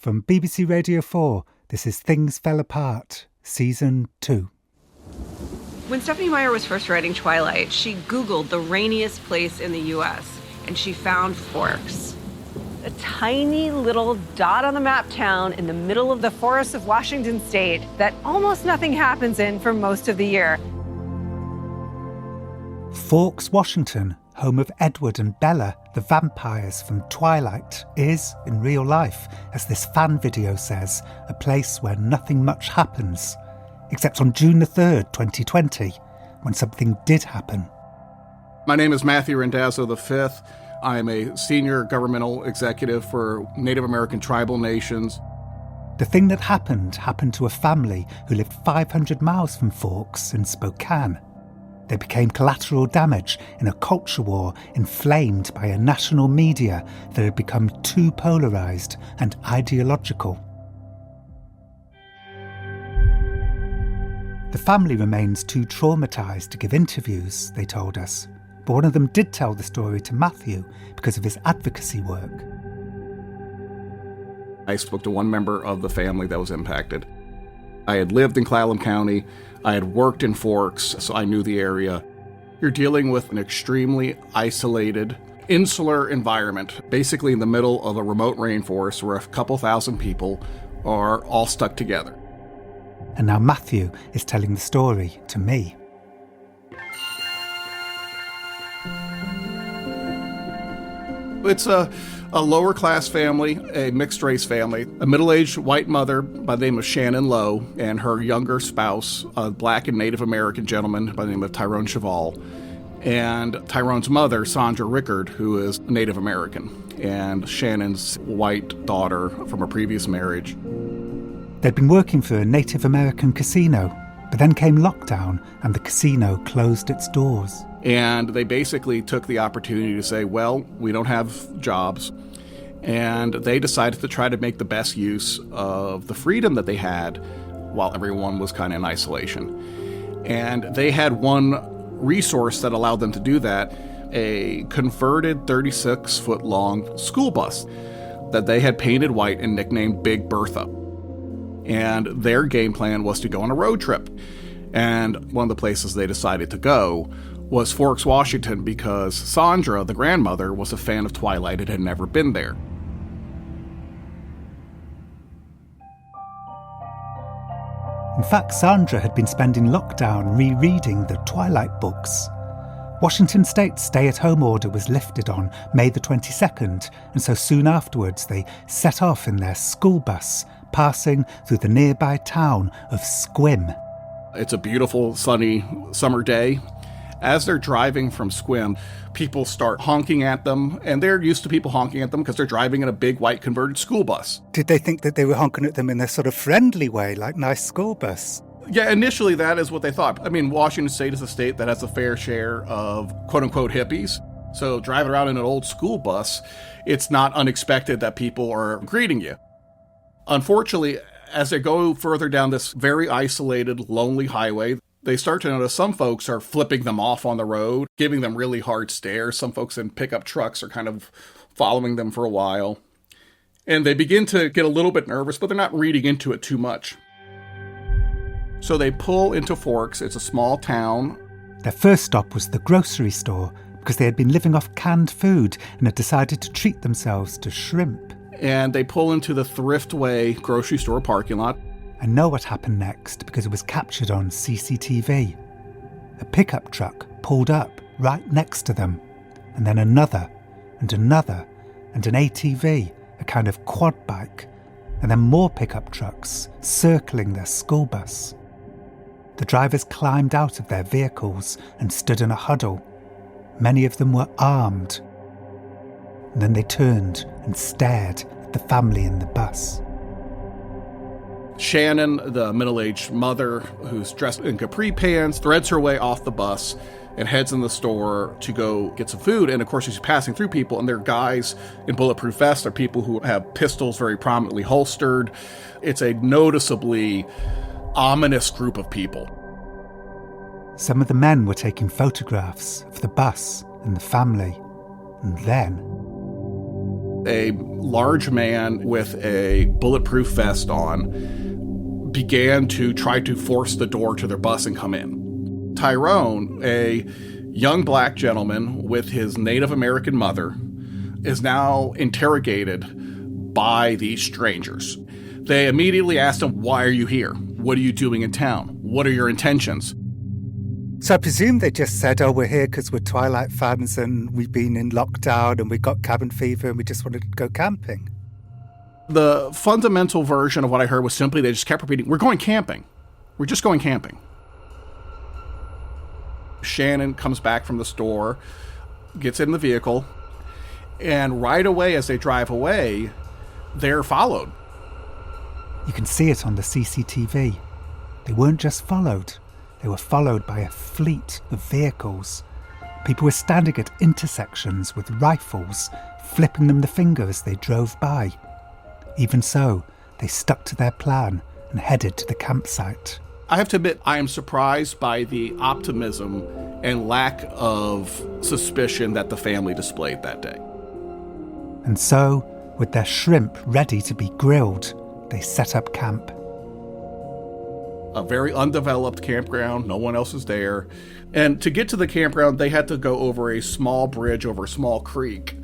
From BBC Radio 4, this is Things Fell Apart, Season 2. When Stephenie Meyer was first writing Twilight, she Googled the rainiest place in the U.S., and she found Forks. A tiny little dot on the map town in the middle of the forests of Washington state that almost nothing happens in for most of the year. Forks, Washington, home of Edward and Bella, the vampires from Twilight, is, in real life, as this fan video says, a place where nothing much happens. Except on June the 3rd, 2020, when something did happen. My name is Matthew Randazzo V. I'm a senior governmental executive for Native American tribal nations. The thing that happened to a family who lived 500 miles from Forks in Spokane. They became collateral damage in a culture war inflamed by a national media that had become too polarized and ideological. The family remains too traumatized to give interviews, they told us, but one of them did tell the story to Matthew because of his advocacy work. I spoke to one member of the family that was impacted. I had lived in Clallam County, I had worked in Forks, so I knew the area. You're dealing with an extremely isolated, insular environment, basically in the middle of a remote rainforest where a couple thousand people are all stuck together. And now Matthew is telling the story to me. It's a lower-class family, a mixed-race family, a middle-aged white mother by the name of Shannon Lowe, and her younger spouse, a black and Native American gentleman by the name of Tyrone Cheval, and Tyrone's mother, Sandra Rickard, who is Native American, and Shannon's white daughter from a previous marriage. They'd been working for a Native American casino, but then came lockdown and the casino closed its doors. And they basically took the opportunity to say, well, we don't have jobs. And they decided to try to make the best use of the freedom that they had while everyone was kind of in isolation. And they had one resource that allowed them to do that, a converted 36-foot-long school bus that they had painted white and nicknamed Big Bertha. And their game plan was to go on a road trip. And one of the places they decided to go was Forks, Washington, because Sandra, the grandmother, was a fan of Twilight and had never been there. In fact, Sandra had been spending lockdown rereading the Twilight books. Washington State's stay-at-home order was lifted on May the 22nd, and so soon afterwards they set off in their school bus, passing through the nearby town of Sequim. It's a beautiful, sunny summer day. As they're driving from Sequim, people start honking at them, and they're used to people honking at them because they're driving in a big white converted school bus. Did they think that they were honking at them in a sort of friendly way, like nice school bus? Yeah, initially that is what they thought. I mean, Washington State is a state that has a fair share of quote-unquote hippies. So driving around in an old school bus, it's not unexpected that people are greeting you. Unfortunately, as they go further down this very isolated, lonely highway, they start to notice some folks are flipping them off on the road, giving them really hard stares. Some folks in pickup trucks are kind of following them for a while. And they begin to get a little bit nervous, but they're not reading into it too much. So they pull into Forks. It's a small town. Their first stop was the grocery store because they had been living off canned food and had decided to treat themselves to shrimp. And they pull into the Thriftway grocery store parking lot. I know what happened next because it was captured on CCTV. A pickup truck pulled up right next to them, and then another, and another, and an ATV, a kind of quad bike, and then more pickup trucks circling their school bus. The drivers climbed out of their vehicles and stood in a huddle. Many of them were armed. And then they turned and stared at the family in the bus. Shannon, the middle-aged mother who's dressed in capri pants, threads her way off the bus and heads in the store to go get some food. And of course, she's passing through people, and they're guys in bulletproof vests. They're people who have pistols very prominently holstered. It's a noticeably ominous group of people. Some of the men were taking photographs of the bus and the family. And then A large man with a bulletproof vest on began to try to force the door to their bus and come in. Tyrone, a young black gentleman with his Native American mother, is now interrogated by these strangers. They immediately asked him, "Why are you here? What are you doing in town? What are your intentions?" So I presume they just said, "Oh, we're here because we're Twilight fans and we've been in lockdown and we got cabin fever and we just wanted to go camping." The fundamental version of what I heard was simply they just kept repeating, "We're going camping. We're just going camping." Shannon comes back from the store, gets in the vehicle, and right away as they drive away, they're followed. You can see it on the CCTV. They weren't just followed. They were followed by a fleet of vehicles. People were standing at intersections with rifles, flipping them the finger as they drove by. Even so, they stuck to their plan and headed to the campsite. I have to admit, I am surprised by the optimism and lack of suspicion that the family displayed that day. And so, with their shrimp ready to be grilled, they set up camp. A very undeveloped campground, no one else is there. And to get to the campground, they had to go over a small bridge over a small creek.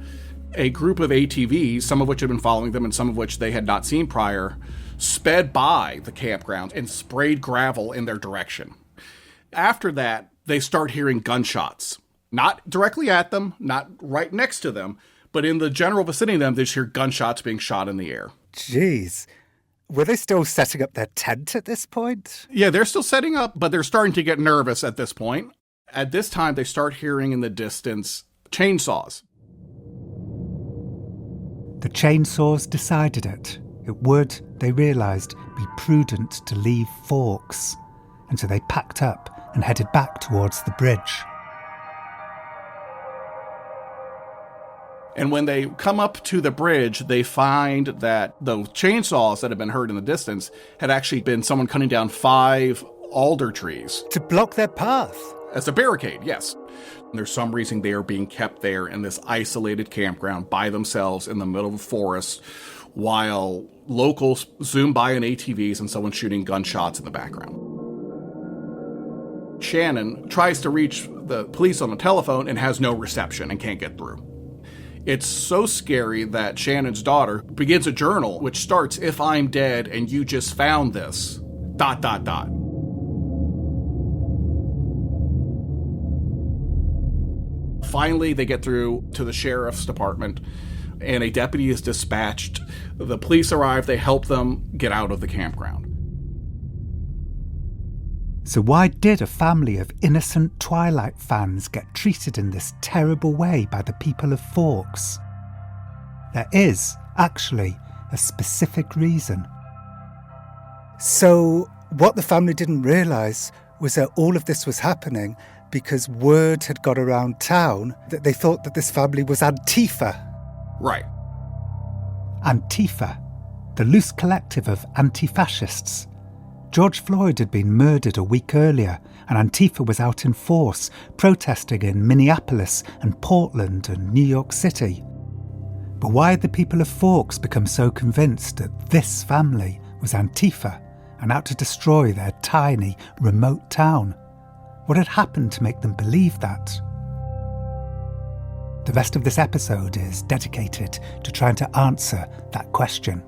A group of ATVs, some of which had been following them and some of which they had not seen prior, sped by the campground and sprayed gravel in their direction. After that, they start hearing gunshots. Not directly at them, not right next to them, but in the general vicinity of them, they just hear gunshots being shot in the air. Jeez. Were they still setting up their tent at this point? Yeah, they're still setting up, but they're starting to get nervous at this point. At this time, they start hearing in the distance chainsaws. The chainsaws decided it. It would, they realised, be prudent to leave Forks. And so they packed up and headed back towards the bridge. And when they come up to the bridge, they find that the chainsaws that had been heard in the distance had actually been someone cutting down 5 alder trees. To block their path? As a barricade, yes. And there's some reason they are being kept there in this isolated campground by themselves in the middle of a forest while locals zoom by in ATVs and someone shooting gunshots in the background. Shannon tries to reach the police on the telephone and has no reception and can't get through. It's so scary that Shannon's daughter begins a journal which starts, "If I'm dead and you just found this, ... Finally, they get through to the sheriff's department and a deputy is dispatched. The police arrive, they help them get out of the campground. So why did a family of innocent Twilight fans get treated in this terrible way by the people of Forks? There is, actually, a specific reason. So what the family didn't realise was that all of this was happening because word had got around town that they thought that this family was Antifa. Right. Antifa, the loose collective of anti-fascists. George Floyd had been murdered a week earlier, and Antifa was out in force, protesting in Minneapolis and Portland and New York City. But why had the people of Forks become so convinced that this family was Antifa and out to destroy their tiny, remote town? What had happened to make them believe that? The rest of this episode is dedicated to trying to answer that question.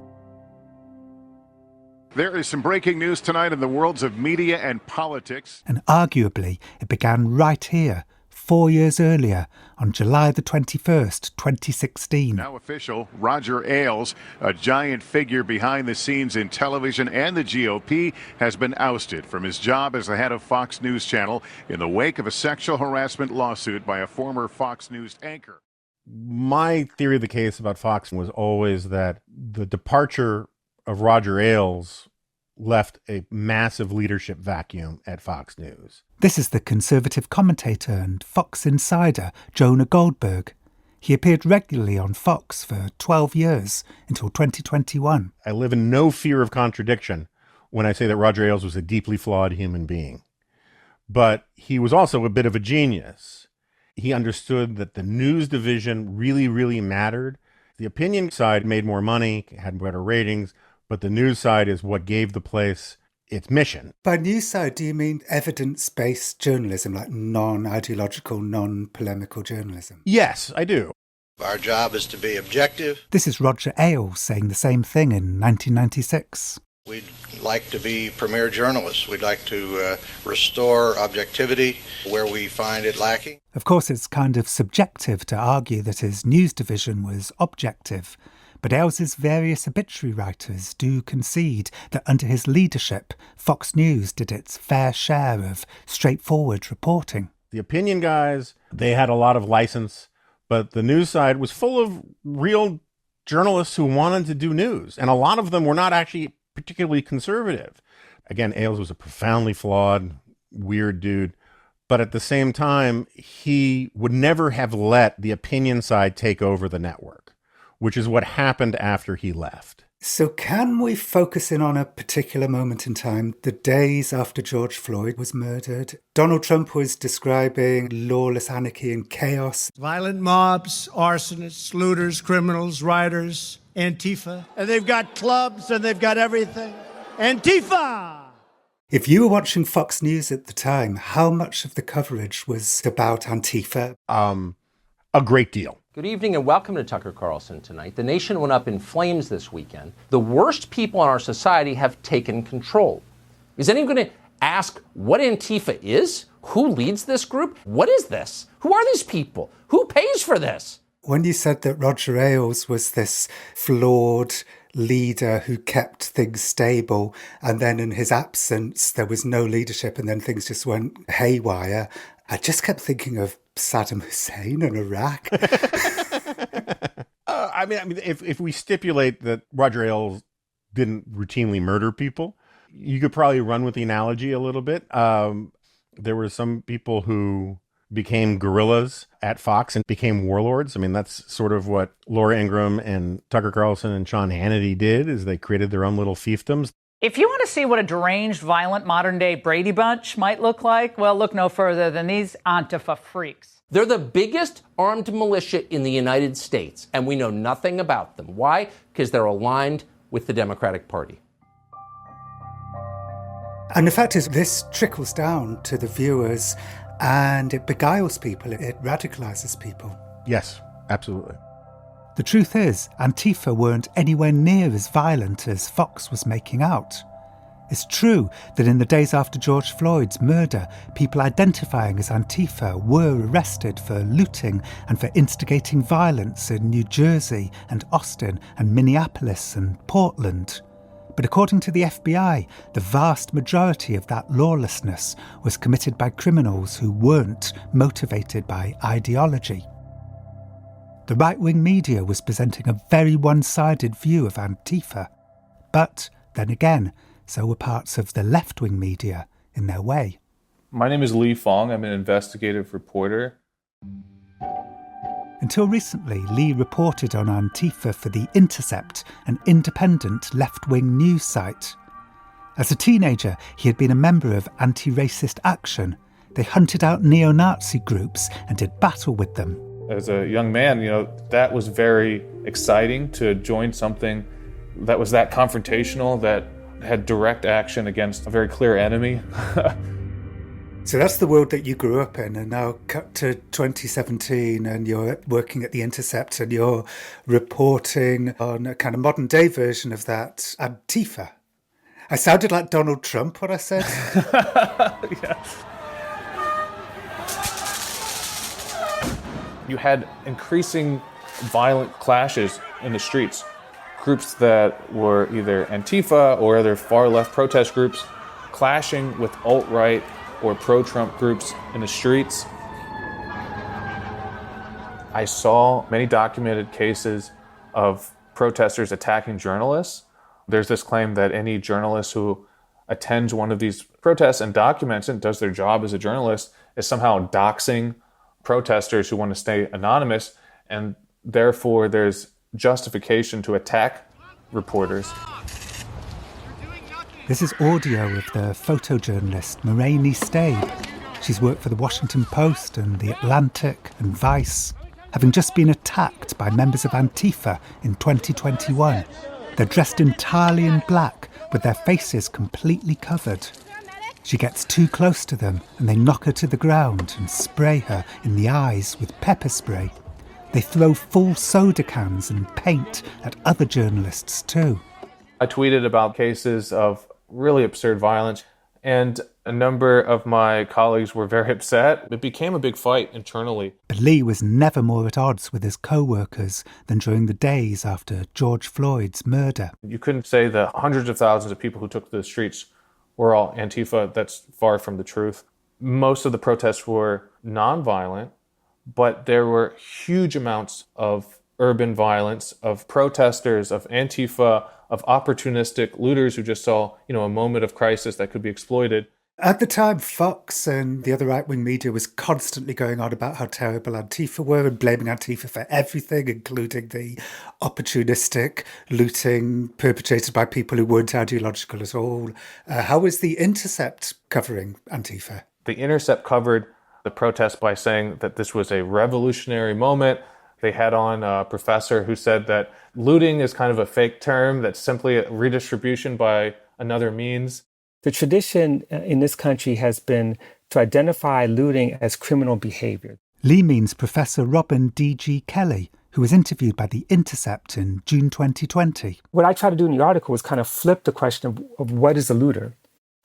There is some breaking news tonight in the worlds of media and politics. And arguably, it began right here, 4 years earlier, on July the 21st, 2016. Now official, Roger Ailes, a giant figure behind the scenes in television and the GOP, has been ousted from his job as the head of Fox News Channel in the wake of a sexual harassment lawsuit by a former Fox News anchor. My theory of the case about Fox was always that the departure of Roger Ailes left a massive leadership vacuum at Fox News. This is the conservative commentator and Fox insider, Jonah Goldberg. He appeared regularly on Fox for 12 years until 2021. I live in no fear of contradiction when I say that Roger Ailes was a deeply flawed human being. But he was also a bit of a genius. He understood that the news division really, really mattered. The opinion side made more money, had better ratings, but the news side is what gave the place its mission. By news side, do you mean evidence-based journalism, like non-ideological, non-polemical journalism? Yes, I do. Our job is to be objective. This is Roger Ailes saying the same thing in 1996. We'd like to be premier journalists. We'd like to restore objectivity where we find it lacking. Of course, it's kind of subjective to argue that his news division was objective, but Ailes's various obituary writers do concede that under his leadership, Fox News did its fair share of straightforward reporting. The opinion guys, they had a lot of license, but the news side was full of real journalists who wanted to do news, and a lot of them were not actually particularly conservative. Again, Ailes was a profoundly flawed, weird dude, but at the same time, he would never have let the opinion side take over the network, which is what happened after he left. So can we focus in on a particular moment in time, the days after George Floyd was murdered? Donald Trump was describing lawless anarchy and chaos. Violent mobs, arsonists, looters, criminals, rioters, Antifa. And they've got clubs and they've got everything. Antifa! If you were watching Fox News at the time, how much of the coverage was about Antifa? A great deal. Good evening and welcome to Tucker Carlson Tonight. The nation went up in flames this weekend. The worst people in our society have taken control. Is anyone going to ask what Antifa is? Who leads this group? What is this? Who are these people? Who pays for this? When you said that Roger Ailes was this flawed leader who kept things stable, and then in his absence there was no leadership and then things just went haywire, I just kept thinking of Saddam Hussein in Iraq. I mean, if we stipulate that Roger Ailes didn't routinely murder people, you could probably run with the analogy a little bit. There were some people who became guerrillas at Fox and became warlords. I mean, that's sort of what Laura Ingraham and Tucker Carlson and Sean Hannity did, is they created their own little fiefdoms. If you want to see what a deranged, violent, modern-day Brady Bunch might look like, well, look no further than these Antifa freaks. They're the biggest armed militia in the United States, and we know nothing about them. Why? Because they're aligned with the Democratic Party. And the fact is, this trickles down to the viewers and it beguiles people, it radicalizes people. Yes, absolutely. The truth is, Antifa weren't anywhere near as violent as Fox was making out. It's true that in the days after George Floyd's murder, people identifying as Antifa were arrested for looting and for instigating violence in New Jersey and Austin and Minneapolis and Portland. But according to the FBI, the vast majority of that lawlessness was committed by criminals who weren't motivated by ideology. The right-wing media was presenting a very one-sided view of Antifa. But then again, so were parts of the left-wing media in their way. My name is Lee Fong. I'm an investigative reporter. Until recently, Lee reported on Antifa for The Intercept, an independent left-wing news site. As a teenager, he had been a member of Anti-Racist Action. They hunted out neo-Nazi groups and did battle with them. As a young man, that was very exciting to join something that was that confrontational, that had direct action against a very clear enemy. So that's the world that you grew up in, and now cut to 2017 and you're working at The Intercept and you're reporting on a kind of modern day version of that, Antifa. I sounded like Donald Trump, what I said. Yeah. You had increasing violent clashes in the streets. Groups that were either Antifa or other far-left protest groups clashing with alt-right or pro-Trump groups in the streets. I saw many documented cases of protesters attacking journalists. There's this claim that any journalist who attends one of these protests and documents it, does their job as a journalist, is somehow doxing protesters who want to stay anonymous, and therefore there's justification to attack reporters. This is audio of the photojournalist Maureen Stabe. She's worked for the Washington Post and The Atlantic and Vice. having just been attacked by members of Antifa in 2021. They're dressed entirely in black, with their faces completely covered. She gets too close to them and they knock her to the ground and spray her in the eyes with pepper spray. They throw full soda cans and paint at other journalists too. I tweeted about cases of really absurd violence, and a number of my colleagues were very upset. It became a big fight internally. But Lee was never more at odds with his co-workers than during the days after George Floyd's murder. You couldn't say the hundreds of thousands of people who took to the streets were all Antifa. That's far from the truth. Most of the protests were nonviolent, but there were huge amounts of urban violence, of protesters, of Antifa, of opportunistic looters who just saw, a moment of crisis that could be exploited. At the time, Fox and the other right-wing media was constantly going on about how terrible Antifa were and blaming Antifa for everything, including the opportunistic looting perpetrated by people who weren't ideological at all. How was The Intercept covering Antifa? The Intercept covered the protest by saying that this was a revolutionary moment. They had on a professor who said that looting is kind of a fake term, that's simply a redistribution by another means. The tradition in this country has been to identify looting as criminal behavior. Lee means Professor Robin D.G. Kelly, who was interviewed by The Intercept in June 2020. What I tried to do in the article was kind of flip the question of what is a looter?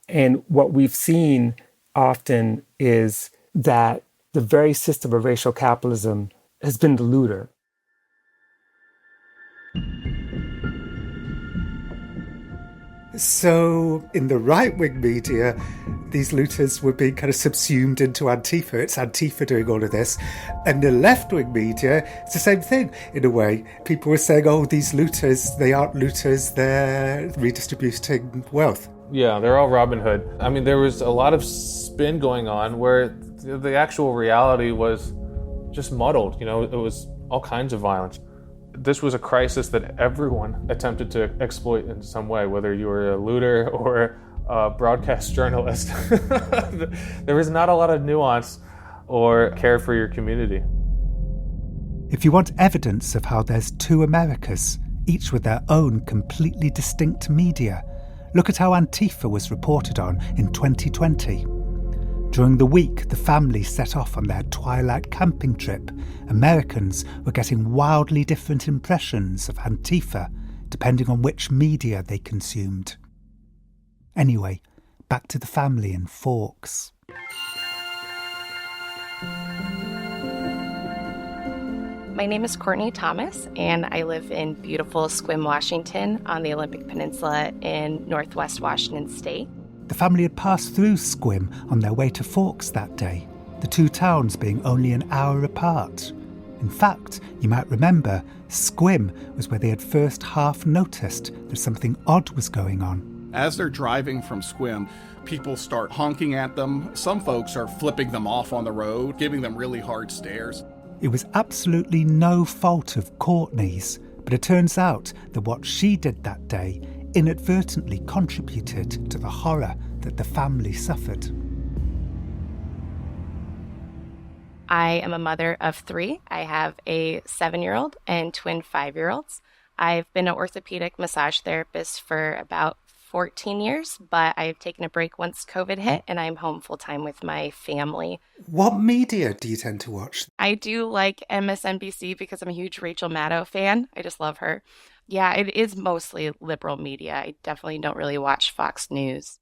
And what we've seen often is that the very system of racial capitalism has been the looter. So in the right-wing media, these looters were being kind of subsumed into Antifa. It's Antifa doing all of this. And the left-wing media, it's the same thing in a way. People were saying, oh, these looters, they aren't looters, they're redistributing wealth. Yeah, they're all Robin Hood. I mean, there was a lot of spin going on where the actual reality was just muddled. It was all kinds of violence. This was a crisis that everyone attempted to exploit in some way, whether you were a looter or a broadcast journalist. There was not a lot of nuance or care for your community. If you want evidence of how there's two Americas, each with their own completely distinct media, look at how Antifa was reported on in 2020. During the week the family set off on their Twilight camping trip, Americans were getting wildly different impressions of Antifa, depending on which media they consumed. Anyway, back to the family in Forks. My name is Courtney Thomas, and I live in beautiful Sequim, Washington, on the Olympic Peninsula in northwest Washington state. The family had passed through Sequim on their way to Forks that day, the two towns being only an hour apart. In fact, you might remember, Sequim was where they had first half noticed that something odd was going on. As they're driving from Sequim, people start honking at them. Some folks are flipping them off on the road, giving them really hard stares. It was absolutely no fault of Courtney's, but it turns out that what she did that day inadvertently contributed to the horror that the family suffered. I am a mother of 3. I have a 7-year-old and twin 5-year-olds. I've been an orthopedic massage therapist for about 14 years, but I've taken a break once COVID hit, and I'm home full-time with my family. What media do you tend to watch? I do like MSNBC because I'm a huge Rachel Maddow fan. I just love her. Yeah, it is mostly liberal media. I definitely don't really watch Fox News.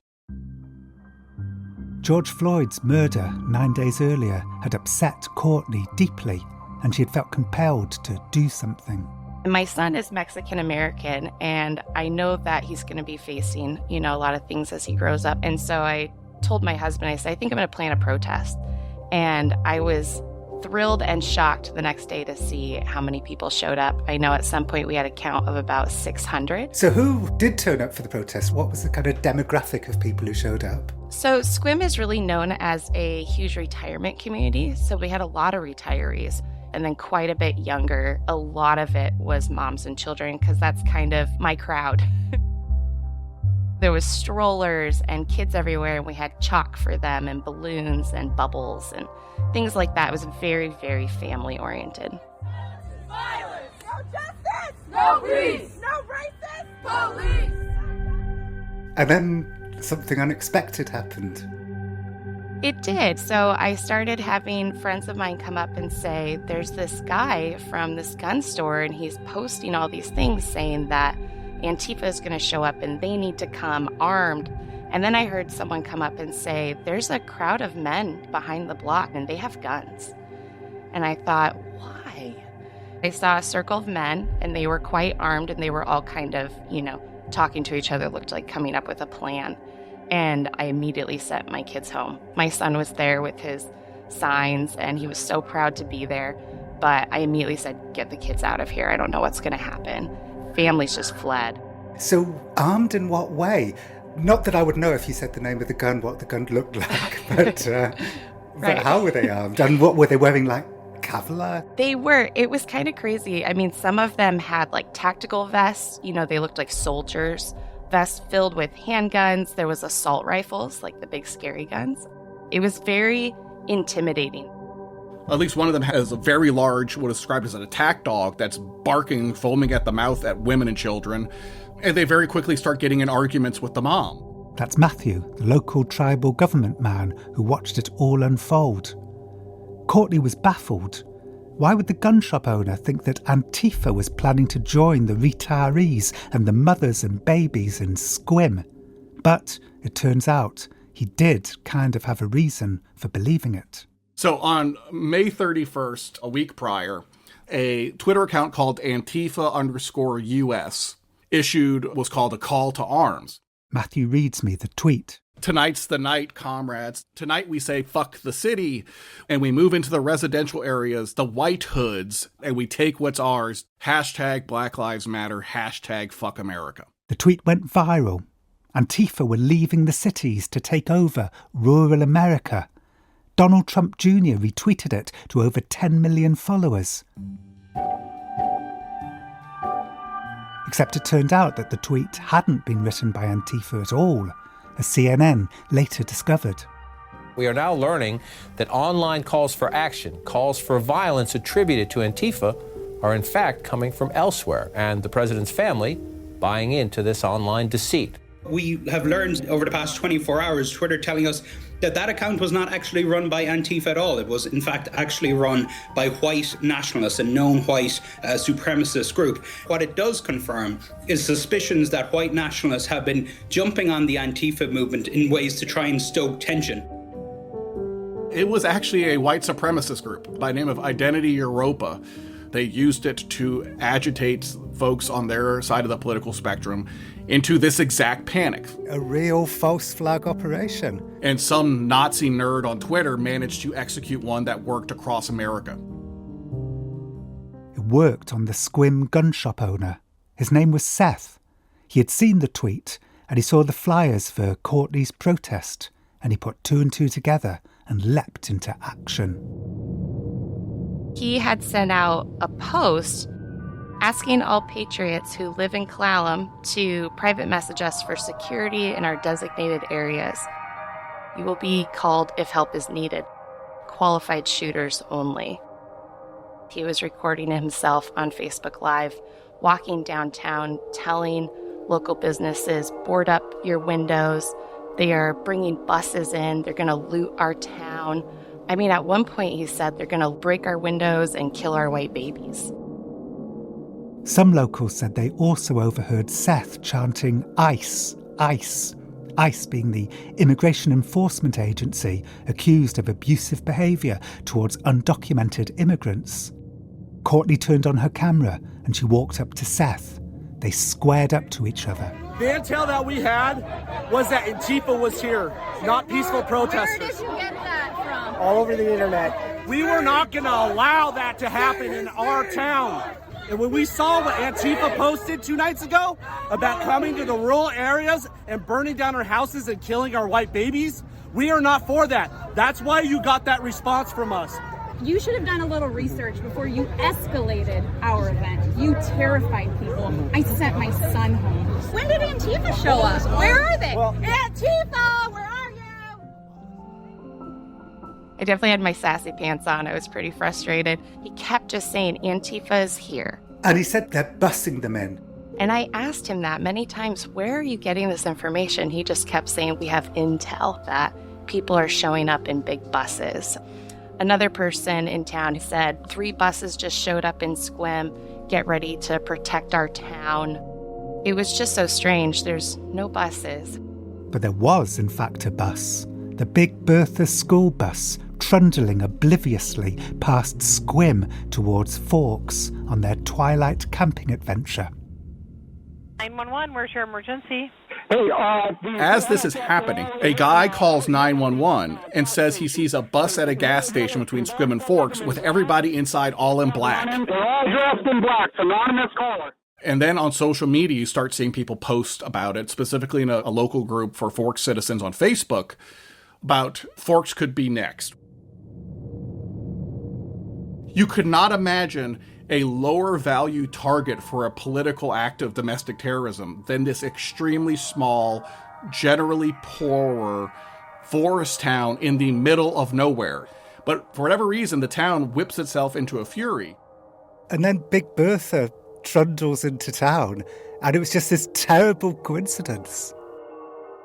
George Floyd's murder 9 days earlier had upset Courtney deeply, and she had felt compelled to do something. My son is Mexican-American, and I know that he's going to be facing, a lot of things as he grows up. And so I told my husband, I said, I think I'm going to plan a protest. And I was thrilled and shocked the next day to see how many people showed up. I know at some point we had a count of about 600. So who did turn up for the protest? What was the kind of demographic of people who showed up? So Sequim is really known as a huge retirement community. So we had a lot of retirees, and then quite a bit younger. A lot of it was moms and children, because that's kind of my crowd. There was strollers and kids everywhere, and we had chalk for them and balloons and bubbles and things like that. It was very, very family oriented. No peace! No racist police! And then something unexpected happened. It did. So I started having friends of mine come up and say, there's this guy from this gun store and he's posting all these things saying that Antifa is going to show up and they need to come armed. And then I heard someone come up and say, there's a crowd of men behind the block and they have guns. And I thought, why? I saw a circle of men and they were quite armed and they were all kind of, talking to each other, looked like coming up with a plan. And I immediately sent my kids home. My son was there with his signs, and he was so proud to be there. But I immediately said, get the kids out of here. I don't know what's going to happen. Families just fled. So armed in what way? Not that I would know if you said the name of the gun, what the gun looked like, but, Right. But how were they armed? And what were they wearing, like Kevlar? They were. It was kind of crazy. I mean, some of them had like tactical vests. They looked like soldiers. Vests filled with handguns. There was assault rifles, like the big scary guns. It was very intimidating. At least one of them has a very large, what is described as an attack dog that's barking, foaming at the mouth at women and children. And they very quickly start getting in arguments with the mom. That's Matthew, the local tribal government man who watched it all unfold. Courtney was baffled. Why would the gun shop owner think that Antifa was planning to join the retirees and the mothers and babies in Squim? But it turns out he did kind of have a reason for believing it. So on May 31st, a week prior, a Twitter account called Antifa_US issued what's called a call to arms. Matthew reads me the tweet. Tonight's the night, comrades. Tonight we say fuck the city, and we move into the residential areas, the white hoods, and we take what's ours. # Black Lives Matter, # fuck America. The tweet went viral. Antifa were leaving the cities to take over rural America. Donald Trump Jr. retweeted it to over 10 million followers. Except it turned out that the tweet hadn't been written by Antifa at all, as CNN later discovered. We are now learning that online calls for action, calls for violence attributed to Antifa, are in fact coming from elsewhere, and the president's family buying into this online deceit. We have learned over the past 24 hours, Twitter telling us that account was not actually run by Antifa at all. It was, in fact, actually run by white nationalists, a known white supremacist group. What it does confirm is suspicions that white nationalists have been jumping on the Antifa movement in ways to try and stoke tension. It was actually a white supremacist group by the name of Identity Europa. They used it to agitate folks on their side of the political spectrum into this exact panic. A real false flag operation. And some Nazi nerd on Twitter managed to execute one that worked across America. It worked on the Squim gun shop owner. His name was Seth. He had seen the tweet and he saw the flyers for Courtney's protest, and he put two and two together and leapt into action. He had sent out a post asking all patriots who live in Clallam to private message us for security in our designated areas. You will be called if help is needed. Qualified shooters only. He was recording himself on Facebook Live, walking downtown, telling local businesses, board up your windows. They are bringing buses in. They're going to loot our town. I mean, at one point he said they're going to break our windows and kill our white babies. Some locals said they also overheard Seth chanting ICE, ICE, ICE being the Immigration Enforcement Agency accused of abusive behaviour towards undocumented immigrants. Courtney turned on her camera and she walked up to Seth. They squared up to each other. The intel that we had was that Antifa was here, not peaceful protesters. Where did you get that from? All over the internet. We were not going to allow that to happen in our town. And when we saw what Antifa posted 2 nights ago about coming to the rural areas and burning down our houses and killing our white babies, we are not for that. That's why you got that response from us. You should have done a little research before you escalated our event. You terrified people. I sent my son home. When did Antifa show up? Where are they? Antifa, where are you? I definitely had my sassy pants on. I was pretty frustrated. He kept just saying, Antifa is here. And he said they're bussing them in. And I asked him that many times, where are you getting this information? He just kept saying, we have intel that people are showing up in big buses. Another person in town said 3 buses just showed up in Sequim, get ready to protect our town. It was just so strange. There's no buses. But there was, in fact, a bus. The Big Bertha school bus, trundling obliviously past Sequim towards Forks on their Twilight camping adventure. 911, where's your emergency? Hey, as this is happening, a guy calls 911 and says he sees a bus at a gas station between Sequim and Forks with everybody inside all in black. They're all dressed in black. Anonymous caller. And then on social media, you start seeing people post about it, specifically in a local group for Forks citizens on Facebook, about Forks could be next. You could not imagine a lower value target for a political act of domestic terrorism than this extremely small, generally poorer forest town in the middle of nowhere. But for whatever reason, the town whips itself into a fury. And then Big Bertha trundles into town, and it was just this terrible coincidence.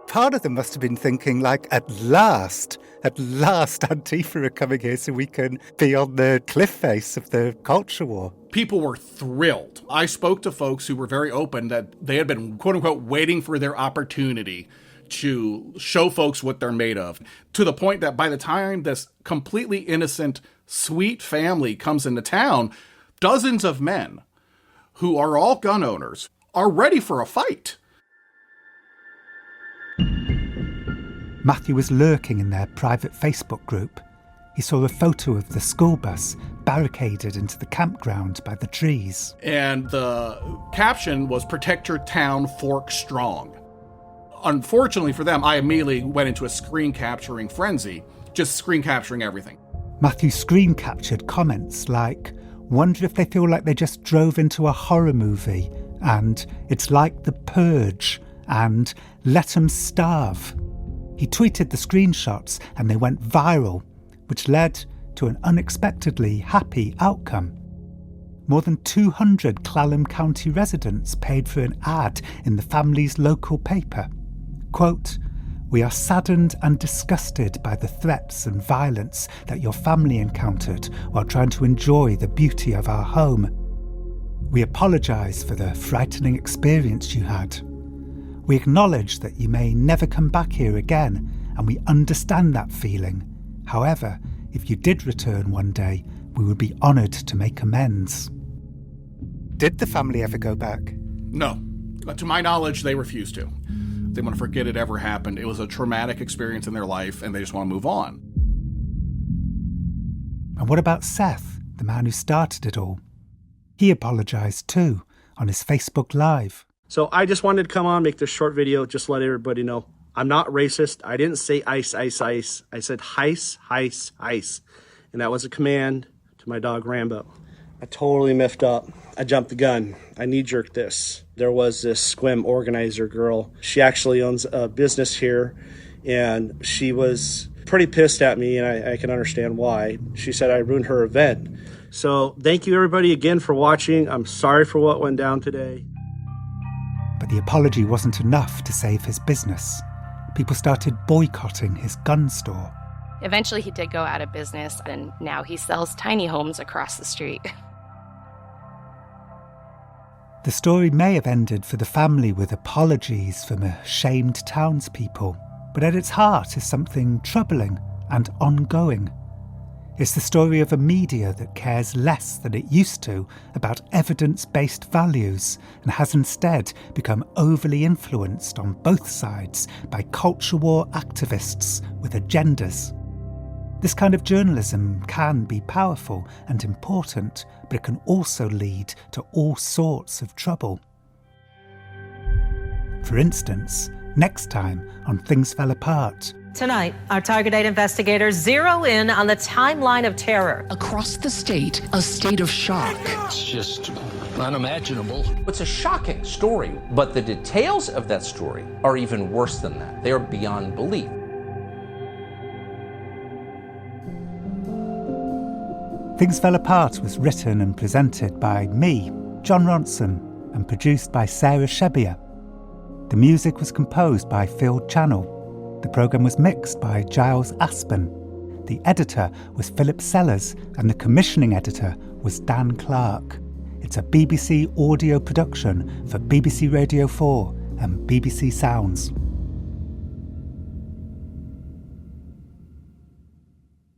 Part of them must have been thinking, like, at last, Antifa are coming here so we can be on the cliff face of the culture war. People were thrilled. I spoke to folks who were very open that they had been, quote unquote, waiting for their opportunity to show folks what they're made of, to the point that by the time this completely innocent, sweet family comes into town, dozens of men who are all gun owners are ready for a fight. Matthew was lurking in their private Facebook group. He saw a photo of the school bus barricaded into the campground by the trees. And the caption was, "Protect your town, Fork Strong." Unfortunately for them, I immediately went into a screen capturing frenzy, just screen capturing everything. Matthew screen captured comments like, "Wonder if they feel like they just drove into a horror movie," and "It's like The Purge," and "Let 'em starve." He tweeted the screenshots and they went viral, which led to an unexpectedly happy outcome. More than 200 Clallam County residents paid for an ad in the family's local paper. Quote, "We are saddened and disgusted by the threats and violence that your family encountered while trying to enjoy the beauty of our home. We apologise for the frightening experience you had. We acknowledge that you may never come back here again, and we understand that feeling. However, if you did return one day, we would be honoured to make amends." Did the family ever go back? No. To my knowledge, they refused to. They want to forget it ever happened. It was a traumatic experience in their life, and they just want to move on. And what about Seth, the man who started it all? He apologised too, on his Facebook Live. So I just wanted to come on, make this short video, just let everybody know. I'm not racist. I didn't say ice, ice, ice. I said heis, heis, heis. And that was a command to my dog Rambo. I totally miffed up. I jumped the gun. I knee-jerked this. There was this Sequim organizer girl. She actually owns a business here, and she was pretty pissed at me, and I can understand why. She said I ruined her event. So thank you, everybody, again for watching. I'm sorry for what went down today. But the apology wasn't enough to save his business. People started boycotting his gun store. Eventually, he did go out of business, and now he sells tiny homes across the street. The story may have ended for the family with apologies from ashamed townspeople, but at its heart is something troubling and ongoing. It's the story of a media that cares less than it used to about evidence-based values and has instead become overly influenced on both sides by culture war activists with agendas. This kind of journalism can be powerful and important, but it can also lead to all sorts of trouble. For instance, next time on Things Fell Apart. Tonight, our Target 8 investigators zero in on the timeline of terror. Across the state, a state of shock. It's just unimaginable. It's a shocking story, but the details of that story are even worse than that. They are beyond belief. Things Fell Apart was written and presented by me, Jon Ronson and produced by Sarah Shebbear. The music was composed by Phil Channel. The programme was mixed by Giles Aspen. The editor was Philip Sellers and the commissioning editor was Dan Clark. It's a BBC audio production for BBC Radio 4 and BBC Sounds.